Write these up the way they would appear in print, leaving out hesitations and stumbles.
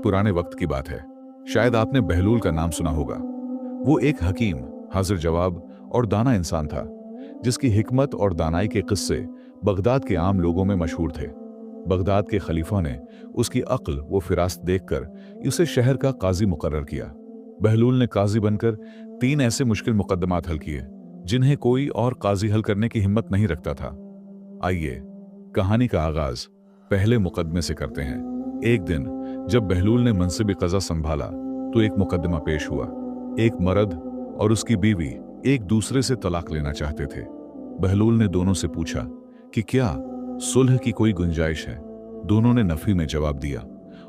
पुराने वक्त की बात है। शायद आपने बहलूल का नाम सुना होगा। वो एक हकीम, हाजिर जवाब और दाना इंसान था, जिसकी हिकमत और दानाई के किस्से बगदाद के आम लोगों में मशहूर थे। बगदाद के खलीफा ने उसकी अक्ल व फिरासत देखकर उसे शहर का काजी मुकर्रर किया। बहलूल ने काजी बनकर 3 ऐसे मुश्किल मुकद्दमात हल किए जिन्हें कोई और काजी हल करने की हिम्मत नहीं रखता था। आइए कहानी का आगाज पहले मुकदमे से करते हैं। एक दिन जब बहलूल ने मनसिब कज़ा संभाला तो एक मुकदमा पेश हुआ। एक मर्द और उसकी बीवी एक दूसरे से तलाक लेना चाहते थे। बहलूल ने दोनों से पूछा कि क्या सुलह की कोई गुंजाइश है। दोनों ने नफी में जवाब दिया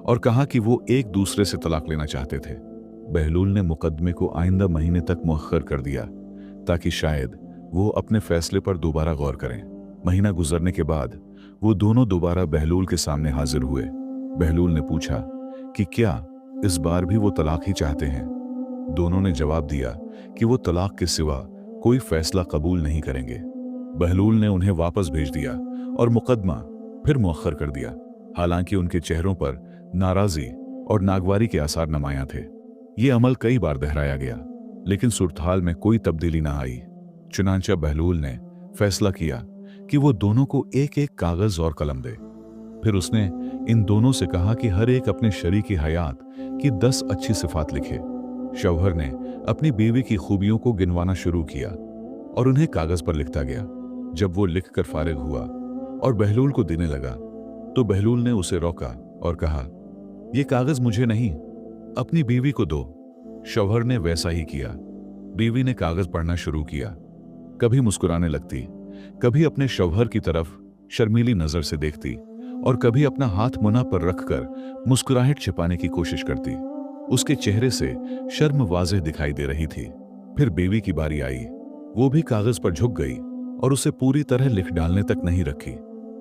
और कहा कि वो एक दूसरे से तलाक लेना चाहते थे। बहलूल ने मुकदमे को आइंदा महीने तक मुअख्खर कर दिया ताकि शायद वो अपने फैसले पर दोबारा गौर करें। महीना गुजरने के बाद वो दोनों दोबारा बहलूल के सामने हाजिर हुए। बहलूल ने पूछा कि क्या इस बार भी वो तलाक ही चाहते हैं। दोनों ने जवाब दिया कि वो तलाक के सिवा कोई फैसला कबूल नहीं करेंगे। बहलूल ने उन्हें वापस भेज दिया और मुकदमा फिर मुअख्खर कर दिया। हालांकि उनके चेहरों पर नाराजगी और नागवारी के आसार नुमायां थे। ये अमल कई बार दोहराया गया लेकिन सूरतहाल में कोई तब्दीली ना आई। चुनांचे बहलूल ने फैसला किया कि वो दोनों को एक एक कागज और कलम दे। फिर उसने इन दोनों से कहा कि हर एक अपने शरीकी हयात की 10 अच्छी सिफात लिखे। शौहर ने अपनी बीवी की खूबियों को गिनवाना शुरू किया और उन्हें कागज पर लिखता गया। जब वो लिखकर फारिग हुआ और बहलूल को देने लगा तो बहलूल ने उसे रोका और कहा, ये कागज मुझे नहीं, अपनी बीवी को दो। शौहर ने वैसा ही किया। बीवी ने कागज पढ़ना शुरू किया। कभी मुस्कुराने लगती, कभी अपने शौहर की तरफ शर्मीली नजर से देखती और कभी अपना हाथ मुना पर रखकर मुस्कुराहट छिपाने की कोशिश करती। उसके चेहरे से शर्म वाज़ेह दिखाई दे रही थी। फिर बीवी की बारी आई। वो भी कागज पर झुक गई और उसे पूरी तरह लिख डालने तक नहीं रखी।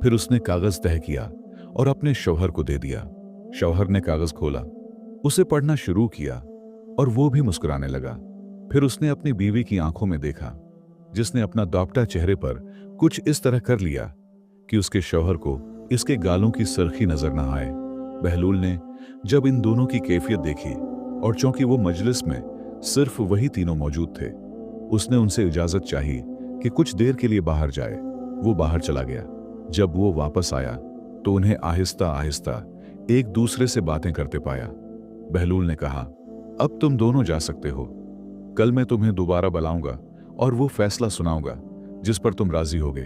फिर उसने कागज तह किया और अपने शौहर को दे दिया। शौहर ने कागज खोला, उसे पढ़ना शुरू किया और वो भी मुस्कुराने लगा। फिर उसने अपनी बीवी की आंखों में देखा, जिसने अपना दापटा चेहरे पर कुछ इस तरह कर लिया कि उसके शौहर को इसके गालों की सरखी नजर न आए। बहलूल ने जब इन दोनों की कैफियत देखी और चूंकि वो मजलिस में सिर्फ वही तीनों मौजूद थे, उसने उनसे इजाजत चाही कि कुछ देर के लिए बाहर जाए। वो बाहर चला गया। जब वो वापस आया तो उन्हें आहिस्ता आहिस्ता एक दूसरे से बातें करते पाया। बहलूल ने कहा, अब तुम दोनों जा सकते हो। कल मैं तुम्हें दोबारा बुलाऊंगा और वो फैसला सुनाऊंगा जिस पर तुम राजी होगे।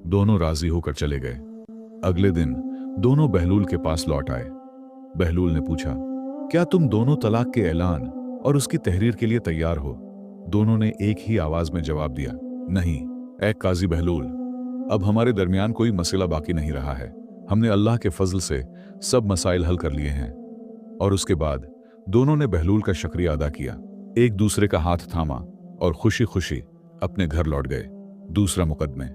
दोनों राजी होकर चले गए। अगले दिन दोनों बहलूल के पास लौट आए। बहलूल ने पूछा, क्या तुम दोनों तलाक के ऐलान और उसकी तहरीर के लिए तैयार हो? दोनों ने एक ही आवाज में जवाब दिया, नहीं ऐ काजी बहलूल, अब हमारे दरमियान कोई मसला बाकी नहीं रहा है। हमने अल्लाह के फजल से सब मसाइल हल कर लिए हैं। और उसके बाद दोनों ने बहलूल का शुक्रिया अदा किया, एक दूसरे का हाथ थामा और खुशी खुशी अपने घर लौट गए। दूसरा मुकदमे।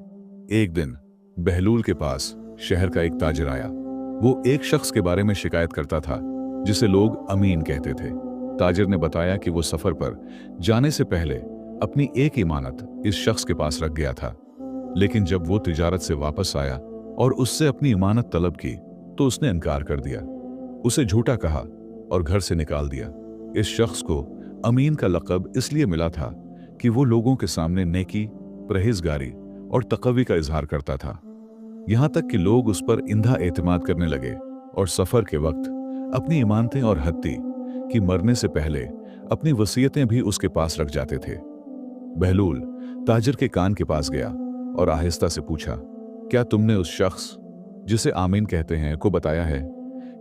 एक दिन बहलूल के पास शहर का एक ताजिर आया। वो एक शख्स के बारे में शिकायत करता था जिसे लोग अमीन कहते थे। ताजिर ने बताया कि वो सफर पर जाने से पहले अपनी एक इमानत इस शख्स के पास रख गया था, लेकिन जब वो तिजारत से वापस आया और उससे अपनी इमानत तलब की तो उसने इनकार कर दिया। उसे झूठा कहा और घर से निकाल दिया। इस शख्स को अमीन का लक़ब इसलिए मिला था कि वो लोगों के सामने नेकी, परहेजगारी और तक़वी का इजहार करता था। यहां तक कि लोग उस पर इंधा एतमाद करने लगे और सफर के वक्त अपनी इमानतें और हत्ती कि मरने से पहले अपनी वसीयतें भी उसके पास रख जाते थे। बहलूल ताजिर के कान के पास गया और आहिस्ता से पूछा, क्या तुमने उस शख्स जिसे आमीन कहते हैं को बताया है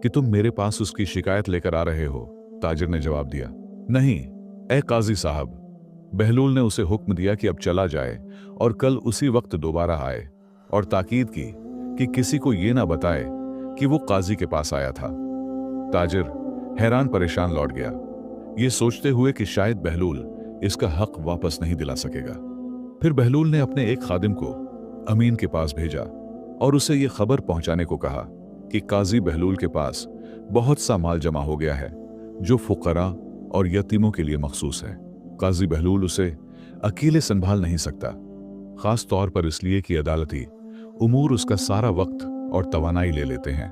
कि तुम मेरे पास उसकी शिकायत लेकर आ रहे हो? ताजिर ने जवाब दिया, नहीं ए काजी साहब। बहलूल ने उसे हुक्म दिया कि अब चला जाए और कल उसी वक्त दोबारा आए और ताकीद की कि किसी को यह ना बताए कि वो काजी के पास आया था। ताजिर हैरान परेशान लौट गया, ये सोचते हुए कि शायद बहलूल इसका हक वापस नहीं दिला सकेगा। फिर बहलूल ने अपने एक खादिम को अमीन के पास भेजा और उसे ये खबर पहुंचाने को कहा कि काजी बहलूल के पास बहुत सा माल जमा हो गया है जो फुकरा और यतीमों के लिए मखसूस है। काजी बहलूल उसे अकेले संभाल नहीं सकता, खास तौर पर इसलिए कि अदालती उमूर उसका सारा वक्त और तवानाई ले लेते हैं।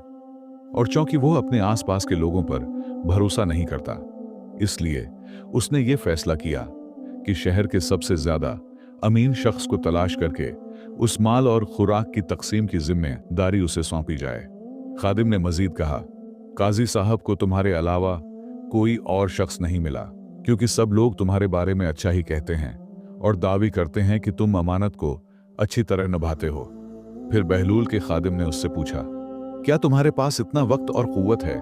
और चूंकि वो अपने आसपास के लोगों पर भरोसा नहीं करता, इसलिए उसने ये फैसला किया कि शहर के सबसे ज्यादा अमीन शख्स को तलाश करके उस माल और खुराक की तकसीम की जिम्मेदारी उसे सौंपी जाए। खादिम ने मजीद कहा, काजी साहब को तुम्हारे अलावा कोई और शख्स नहीं मिला, क्योंकि सब लोग तुम्हारे बारे में अच्छा ही कहते हैं और दावी करते हैं कि तुम अमानत को अच्छी तरह निभाते हो। फिर बहलूल के खादिम ने उससे पूछा, क्या तुम्हारे पास इतना वक्त और कुव्वत है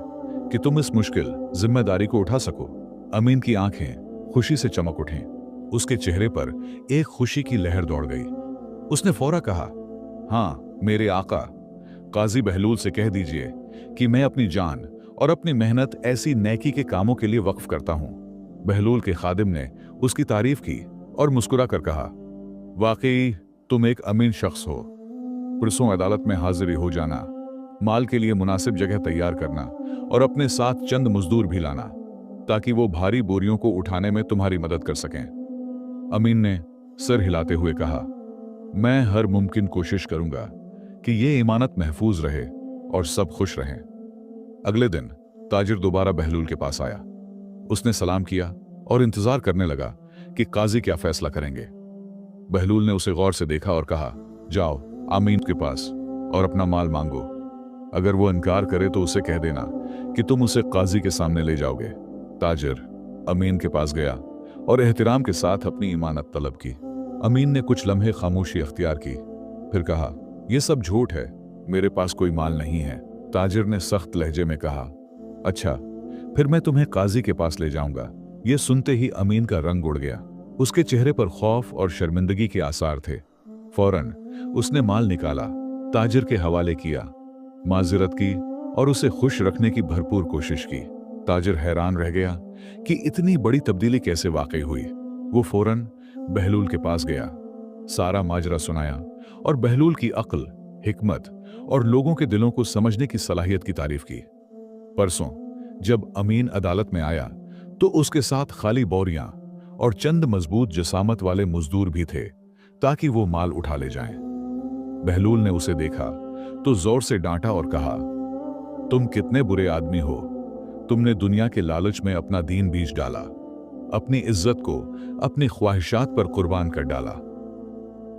कि तुम इस मुश्किल जिम्मेदारी को उठा सको? अमीन की आंखें खुशी से चमक उठीं। उसके चेहरे पर एक खुशी की लहर दौड़ गई। उसने फौरन कहा, हाँ मेरे आका, काजी बहलूल से कह दीजिए कि मैं अपनी जान और अपनी मेहनत ऐसी नेकी के कामों के लिए वक्फ करता हूं। बहलूल के खादिम ने उसकी तारीफ की और मुस्कुरा कर कहा, वाकई तुम एक अमीन शख्स हो। पुरसों अदालत में हाजिरी हो जाना, माल के लिए मुनासिब जगह तैयार करना और अपने साथ चंद मजदूर भी लाना, ताकि वो भारी बोरियों को उठाने में तुम्हारी मदद कर सकें। अमीन ने सर हिलाते हुए कहा, मैं हर मुमकिन कोशिश करूंगा कि ये इमानत महफूज रहे और सब खुश रहें। अगले दिन ताजिर दोबारा बहलूल के पास आया। उसने सलाम किया और इंतजार करने लगा कि काजी क्या फैसला करेंगे। बहलूल ने उसे गौर से देखा और कहा, जाओ अमीन के पास और अपना माल मांगो। अगर वो इनकार करे तो उसे कह देना कि तुम उसे काजी के सामने ले जाओगे। ताजिर अमीन के पास गया और एहतराम के साथ अपनी इमानत तलब की। अमीन ने कुछ लम्हे खामोशी अख्तियार की, फिर कहा, यह सब झूठ है, मेरे पास कोई माल नहीं है। ताजिर ने सख्त लहजे में कहा, अच्छा फिर मैं तुम्हें काजी के पास ले जाऊंगा। यह सुनते ही अमीन का रंग उड़ गया। उसके चेहरे पर खौफ और शर्मिंदगी के आसार थे। फौरन उसने माल निकाला, ताजिर के हवाले किया, माजिरत की और उसे खुश रखने की भरपूर कोशिश की। ताजिर हैरान रह गया कि इतनी बड़ी तब्दीली कैसे वाकई हुई। वो फौरन बहलूल के पास गया, सारा माजरा सुनाया और बहलूल की अक्ल, हिकमत और लोगों के दिलों को समझने की सलाहियत की तारीफ की। परसों जब अमीन अदालत में आया तो उसके साथ खाली बोरियां और चंद मजबूत जसामत वाले मजदूर भी थे, ताकि वो माल उठा ले जाएं। बहलूल ने उसे देखा तो जोर से डांटा और कहा, तुम कितने बुरे आदमी हो, तुमने दुनिया के लालच में अपना दीन बीच डाला, अपनी इज्जत को अपनी ख्वाहिशात पर कुर्बान कर डाला।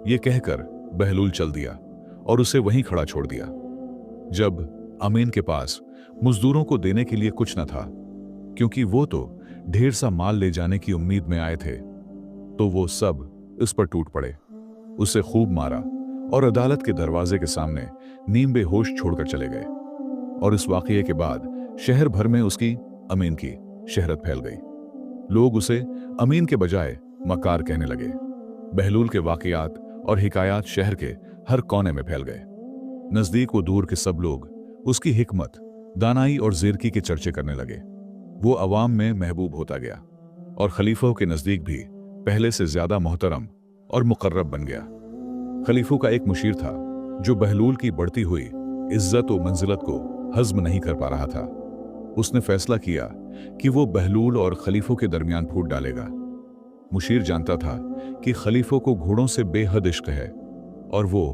यह कहकर बहलूल चल दिया और उसे वहीं खड़ा छोड़ दिया। जब अमीन के पास मजदूरों को देने के लिए कुछ न था, क्योंकि वो तो ढेर सा माल ले जाने की उम्मीद में आए थे, तो वो सब इस पर टूट पड़े, उसे खूब मारा और अदालत के दरवाजे के सामने नीम बेहोश छोड़कर चले गए। और इस वाकये के बाद शहर भर में उसकी, अमीन की शहरत फैल गई। लोग उसे अमीन के बजाय मकार कहने लगे। बहलूल के वाकयात और हिकायात शहर के हर कोने में फैल गए। नजदीक व दूर के सब लोग उसकी हिकमत, दानाई और ज़िरकी के चर्चे करने लगे। वो अवाम में महबूब होता गया और खलीफों के नजदीक भी पहले से ज्यादा मोहतरम और मुकर्रब बन गया। खलीफों का एक मुशीर था जो बहलूल की बढ़ती हुई इज्जत व मंजिलत को हज़्म नहीं कर पा रहा था। उसने फैसला किया कि वो बहलूल और खलीफों के दरमियान फूट डालेगा। मुशीर जानता था कि खलीफों को घोड़ों से बेहद इश्क है और वो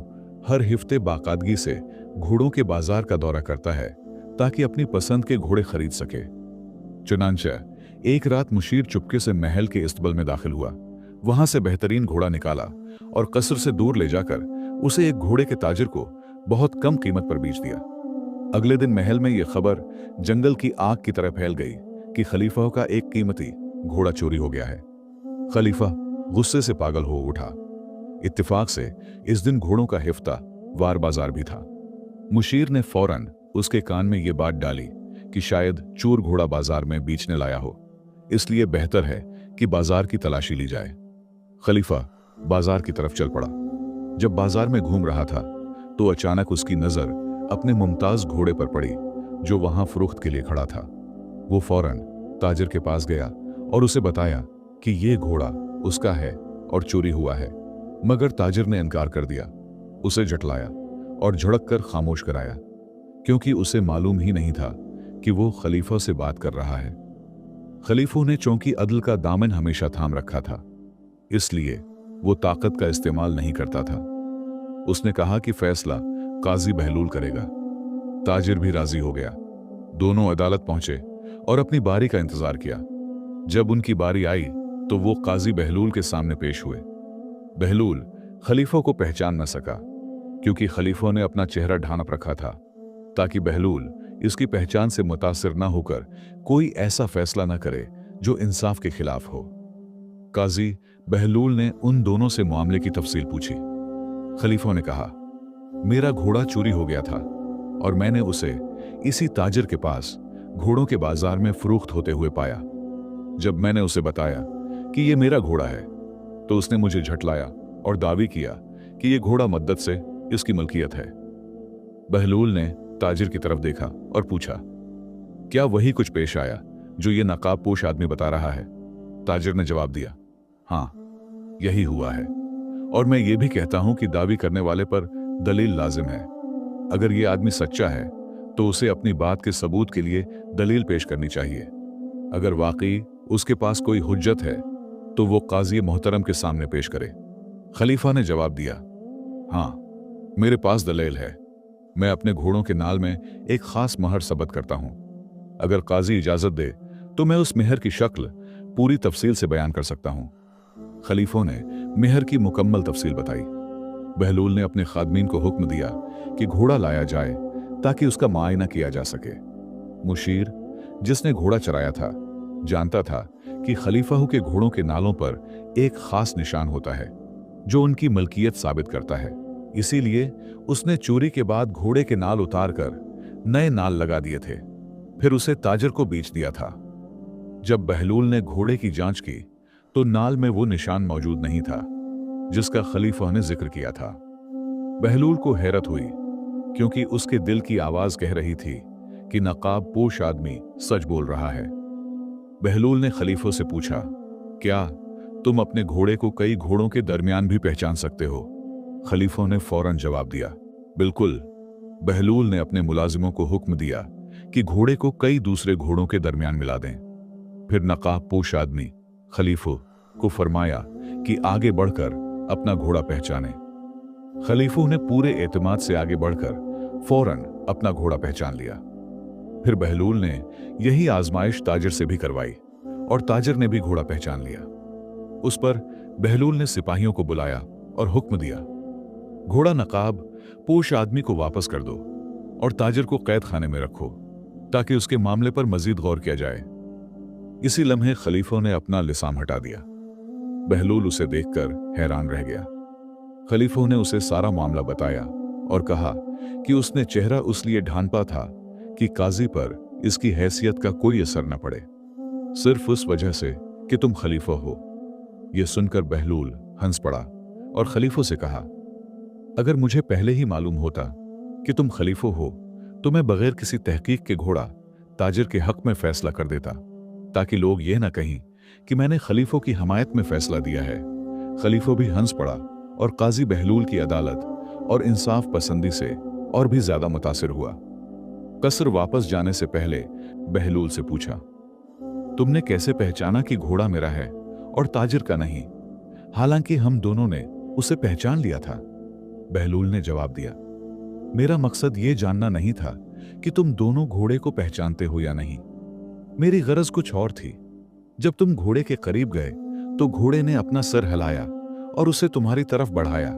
हर हिफ्ते बाकायदगी से घोड़ों के बाजार का दौरा करता है ताकि अपनी पसंद के घोड़े खरीद सके। चुनांचे एक रात मुशीर चुपके से महल के इस्तबल में दाखिल हुआ, वहां से बेहतरीन घोड़ा निकाला और कसर से दूर ले जाकर उसे एक घोड़े के ताजिर को बहुत कम कीमत पर बेच दिया। अगले दिन महल में यह खबर जंगल की आग की तरह फैल गई कि खलीफा का एक कीमती घोड़ा चोरी हो गया है। खलीफा गुस्से से पागल हो उठा। इत्तेफाक से इस दिन घोड़ों का हिफ्ता वार बाजार भी था। मुशीर ने फौरन उसके कान में यह बात डाली कि शायद चोर घोड़ा बाजार में बेचने लाया हो, इसलिए बेहतर है कि बाजार की तलाशी ली जाए। खलीफा बाजार की तरफ चल पड़ा। जब बाजार में घूम रहा था तो अचानक उसकी नजर अपने मुमताज घोड़े पर पड़ी जो वहां फरोख्त के लिए खड़ा था। वो फौरन ताजिर के पास गया और उसे बताया कि ये घोड़ा उसका है और चोरी हुआ है, मगर ताजिर ने इनकार कर दिया। उसे झटलाया और झड़क कर खामोश कराया, क्योंकि उसे मालूम ही नहीं था कि वो खलीफा से बात कर रहा है। खलीफों ने चूंकि अदल का दामन हमेशा थाम रखा था, इसलिए वो ताकत का इस्तेमाल नहीं करता था। उसने कहा कि फैसला काजी बहलूल करेगा। ताजिर भी राजी हो गया दोनों अदालत पहुंचे और अपनी बारी का इंतजार किया। जब उनकी बारी आई तो वो काजी बहलूल के सामने पेश हुए। बहलूल खलीफों को पहचान न सका, क्योंकि खलीफों ने अपना चेहरा ढांप रखा था ताकि बहलूल इसकी पहचान से मुतासिर न होकर कोई ऐसा फैसला न करे जो इंसाफ के खिलाफ हो। काजी बहलूल ने उन दोनों से मामले की तफसील पूछी। खलीफों ने कहा, मेरा घोड़ा चोरी हो गया था और मैंने उसे इसी ताजिर के पास घोड़ों के बाजार में फरोख्त होते हुए पाया। जब मैंने उसे बताया कि ये मेरा घोड़ा है तो उसने मुझे झटलाया और दावी किया कि ये घोड़ा मद्दत से इसकी मलकियत है। बहलूल ने ताजिर की तरफ देखा और पूछा, क्या वही कुछ पेश आया जो ये नकाब पोश आदमी बता रहा है? ताजिर ने जवाब दिया, हाँ, यही हुआ है, और मैं ये भी कहता हूं कि दावी करने वाले पर दलील लाजिम है। अगर ये आदमी सच्चा है तो उसे अपनी बात के सबूत के लिए दलील पेश करनी चाहिए। अगर वाकई उसके पास कोई हुज्जत है तो वो काजी मोहतरम के सामने पेश करे। खलीफा ने जवाब दिया, हाँ, मेरे पास दलील है। मैं अपने घोड़ों के नाल में एक खास महर सबत करता हूं। अगर काजी इजाजत दे तो मैं उस मेहर की शक्ल पूरी तफसील से बयान कर सकता हूं। खलीफों ने मेहर की मुकम्मल तफसील बताई। बहलूल ने अपने खादमीन को हुक्म दिया कि घोड़ा लाया जाए ताकि उसका मुआयना किया जा सके। मुशीर, जिसने घोड़ा चराया था, जानता था कि खलीफाहू के घोड़ों के नालों पर एक खास निशान होता है जो उनकी मलकियत साबित करता है। इसीलिए उसने चोरी के बाद घोड़े के नाल उतारकर नए नाल लगा दिए थे, फिर उसे ताजिर को बेच दिया था। जब बहलूल ने घोड़े की जांच की तो नाल में वो निशान मौजूद नहीं था जिसका खलीफा ने जिक्र किया था। बहलूल को हैरत हुई, क्योंकि उसके दिल की आवाज कह रही थी कि नकाब पोश आदमी सच बोल रहा है। बहलूल ने खलीफों से पूछा, क्या तुम अपने घोड़े को कई घोड़ों के दरमियान भी पहचान सकते हो? खलीफों ने फौरन जवाब दिया, बिल्कुल। बहलूल ने अपने मुलाजिमों को हुक्म दिया कि घोड़े को कई दूसरे घोड़ों के दरमियान मिला दें। फिर नकाब पोश आदमी खलीफों को फरमाया कि आगे बढ़कर अपना घोड़ा पहचाने। खलीफों ने पूरे एतमाद से आगे बढ़कर फौरन अपना घोड़ा पहचान लिया। फिर बहलूल ने यही आजमाइश ताजिर से भी करवाई और ताजिर ने भी घोड़ा पहचान लिया। उस पर बहलूल ने सिपाहियों को बुलाया और हुक्म दिया, घोड़ा नकाब पोश आदमी को वापस कर दो और ताजिर को कैद खाने में रखो ताकि उसके मामले पर मजीद गौर किया जाए। इसी लम्हे खलीफों ने अपना लिसाम हटा दिया। बहलूल उसे देखकर हैरान रह गया। खलीफों ने उसे सारा मामला बताया और कहा कि उसने चेहरा उसलिए ढांपा था कि काजी पर इसकी हैसियत का कोई असर न पड़े, सिर्फ उस वजह से कि तुम खलीफा हो। यह सुनकर बहलूल हंस पड़ा और खलीफों से कहा, अगर मुझे पहले ही मालूम होता कि तुम खलीफा हो तो मैं बगैर किसी तहकीक के घोड़ा ताजिर के हक में फैसला कर देता, ताकि लोग ये ना कहें कि मैंने खलीफों की हमायत में फैसला दिया है। खलीफा भी हंस पड़ा और काजी बहलूल की अदालत और इंसाफ पसंदी से और भी ज्यादा मुतासिर हुआ। कसर वापस जाने से पहले बहलूल से पूछा, तुमने कैसे पहचाना कि घोड़ा मेरा है और ताजिर का नहीं, हालांकि हम दोनों ने उसे पहचान लिया था? बहलूल ने जवाब दिया, मेरा मकसद ये जानना नहीं था कि तुम दोनों घोड़े को पहचानते हो या नहीं। मेरी गरज कुछ और थी। जब तुम घोड़े के करीब गए तो घोड़े ने अपना सर हिलाया और उसे तुम्हारी तरफ बढ़ाया,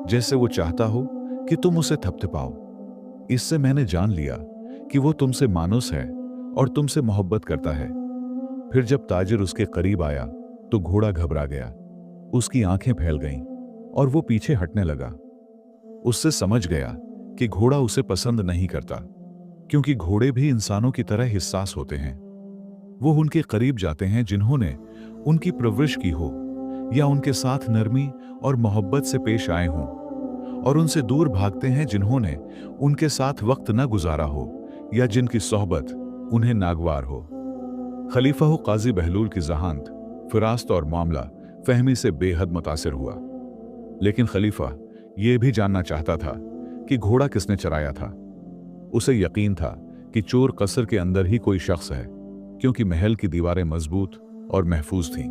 जैसे वो चाहता हो कि तुम उसे थपथपाओ। इससे मैंने जान लिया कि वो तुमसे मानुस है और तुमसे मोहब्बत करता है। फिर जब ताजिर उसके करीब आया तो घोड़ा घबरा गया, उसकी आंखें फैल गईं और वो पीछे हटने लगा। उससे समझ गया कि घोड़ा उसे पसंद नहीं करता, क्योंकि घोड़े भी इंसानों की तरह हिस्सास होते हैं। वो उनके करीब जाते हैं जिन्होंने उनकी परवरिश की हो या उनके साथ नरमी और मोहब्बत से पेश आए हों, और उनसे दूर भागते हैं जिन्होंने उनके साथ वक्त न गुजारा हो या जिनकी सोहबत उन्हें नागवार हो। खलीफा हो काजी बहलूल की जहानत, फिरासत और मामला फहमी से बेहद मुतासिर हुआ, लेकिन खलीफा यह भी जानना चाहता था कि घोड़ा किसने चराया था। उसे यकीन था कि चोर कसर के अंदर ही कोई शख्स है, क्योंकि महल की दीवारें मजबूत और महफूज थीं,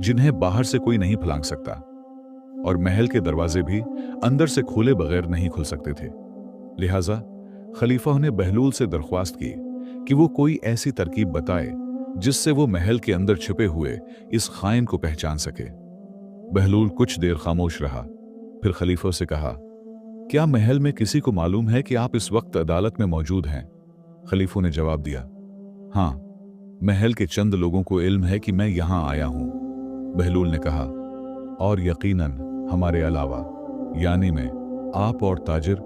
जिन्हें बाहर से कोई नहीं फलांग सकता, और महल के दरवाजे भी अंदर से खोले बगैर नहीं खुल सकते थे। लिहाजा खलीफा ने बहलूल से दरख्वास्त की कि वो कोई ऐसी तरकीब बताए जिससे वो महल के अंदर छिपे हुए इस खाइन को पहचान सके। बहलूल कुछ देर खामोश रहा, फिर खलीफों से कहा, क्या महल में किसी को मालूम है कि आप इस वक्त अदालत में मौजूद हैं? खलीफों ने जवाब दिया, हाँ, महल के चंद लोगों को इल्म है कि मैं यहां आया हूं। बहलूल ने कहा, और यकीनन हमारे अलावा, यानी मैं, आप और ताजिर,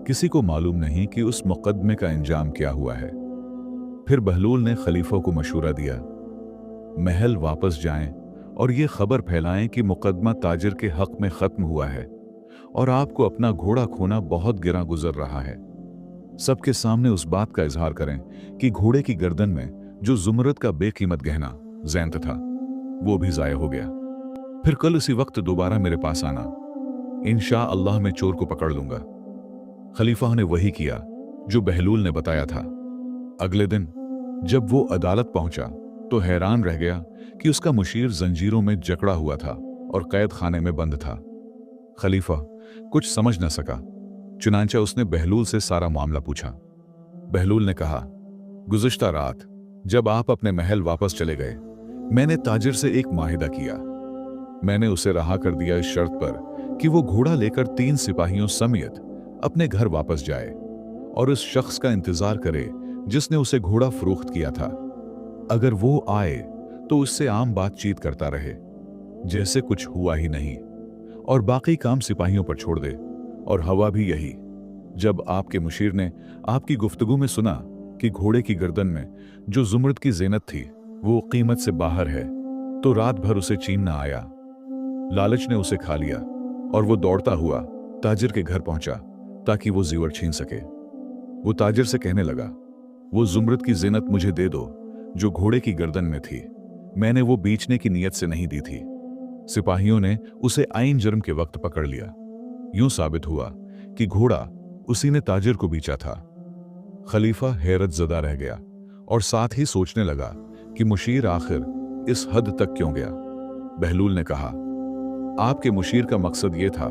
किसी को मालूम नहीं कि उस मुकदमे का इंजाम क्या हुआ है। फिर बहलूल ने खलीफों को मशूरा दिया, महल वापस जाएं और ये खबर फैलाएं कि मुकदमा ताजिर के हक में खत्म हुआ है और आपको अपना घोड़ा खोना बहुत गिरा गुजर रहा है। सबके सामने उस बात का इजहार करें कि घोड़े की गर्दन में जो जुमरद का बेकीमत गहना ज़ैंत था, वो भी ज़ाया हो गया। फिर कल इसी वक्त दोबारा मेरे पास आना, इंशा अल्लाह मैं चोर को पकड़ लूंगा। खलीफा ने वही किया जो बहलूल ने बताया था। अगले दिन जब वो अदालत पहुंचा तो हैरान रह गया कि उसका मुशीर जंजीरों में जकड़ा हुआ था और कैद खाने में बंद था। खलीफा कुछ समझ न सका, चुनांचे उसने बहलूल से सारा मामला पूछा। बहलूल ने कहा, गुज़िश्ता रात जब आप अपने महल वापस चले गए, मैंने ताजिर से एक माहिदा किया। मैंने उसे रहा कर दिया इस शर्त पर कि वो घोड़ा लेकर 3 सिपाहियों समेत अपने घर वापस जाए और उस शख्स का इंतजार करे जिसने उसे घोड़ा फरोख्त किया था। अगर वो आए तो उससे आम बातचीत करता रहे जैसे कुछ हुआ ही नहीं, और बाकी काम सिपाहियों पर छोड़ दे। और हवा भी यही। जब आपके मुशीर ने आपकी गुफ्तगू में सुना कि घोड़े की गर्दन में जो जुमरद की ज़ेनत थी वो कीमत से बाहर है, तो रात भर उसे चीन न आया। लालच ने उसे खा लिया और वो दौड़ता हुआ ताजिर के घर पहुंचा ताकि वो ज़ेवर छीन सके। वो ताजिर से कहने लगा, वो जुमरद की ज़ेनत मुझे दे दो जो घोड़े की गर्दन में थी। मैंने वो बेचने की नीयत से नहीं दी थी। सिपाहियों ने उसे आइन जुर्म के वक्त पकड़ लिया। यूं साबित हुआ कि घोड़ा उसी ने ताजिर को बेचा था। खलीफा हैरत ज़दा रह गया और साथ ही सोचने लगा कि मुशीर आखिर इस हद तक क्यों गया। बहलूल ने कहा, आपके मुशीर का मकसद ये था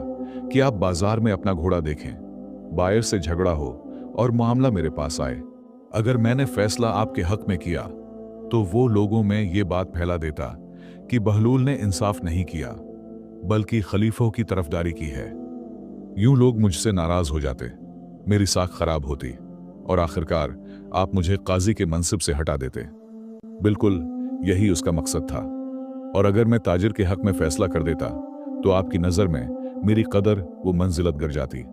कि आप बाजार में अपना घोड़ा देखें, बायर से झगड़ा हो और मामला मेरे पास आए। अगर मैंने फैसला आपके हक में किया तो वो लोगों में ये बात फैला देता कि बहलूल ने इंसाफ नहीं किया बल्कि खलीफों की तरफदारी की है। यूं लोग मुझसे नाराज हो जाते, मेरी साख खराब होती और आखिरकार आप मुझे काजी के मनसिब से हटा देते। बिल्कुल यही उसका मकसद था। और अगर मैं ताजिर के हक में फैसला कर देता तो आपकी नज़र में मेरी कदर वो मंजिलत गिर जाती,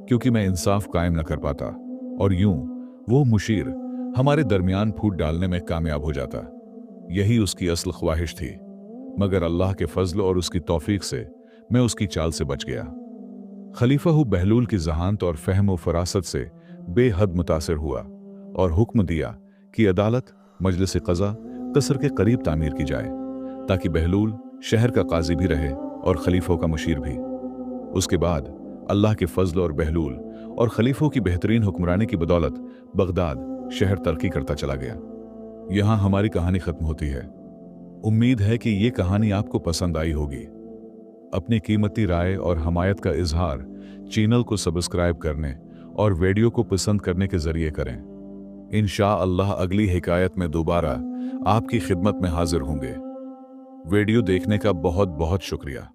क्योंकि मैं इंसाफ कायम न कर पाता और यूं वो मुशीर हमारे दरमियान फूट डालने में कामयाब हो जाता। यही उसकी असल ख्वाहिश थी, मगर अल्लाह के फजल और उसकी तौफीक से मैं उसकी चाल से बच गया। खलीफा बहलूल की जहानत और फहम व फरासत से बेहद मुतासिर हुआ और हुक्म दिया कि अदालत मजलिस क़ज़ा कसर के करीब तामीर की जाए ताकि बहलूल शहर का काजी भी रहे और खलीफों का मुशीर भी। उसके बाद अल्लाह के फजल और बहलूल और खलीफों की बेहतरीन हुक्मरानी की बदौलत बगदाद शहर तरक्की करता चला गया। यहाँ हमारी कहानी खत्म होती है। उम्मीद है कि ये कहानी आपको पसंद आई होगी। अपनी कीमती राय और हमायत का इजहार चैनल को सब्सक्राइब करने और वीडियो को पसंद करने के जरिए करें। इंशाअल्लाह अगली हिकायत में दोबारा आपकी खिदमत में हाजिर होंगे। वीडियो देखने का बहुत बहुत शुक्रिया।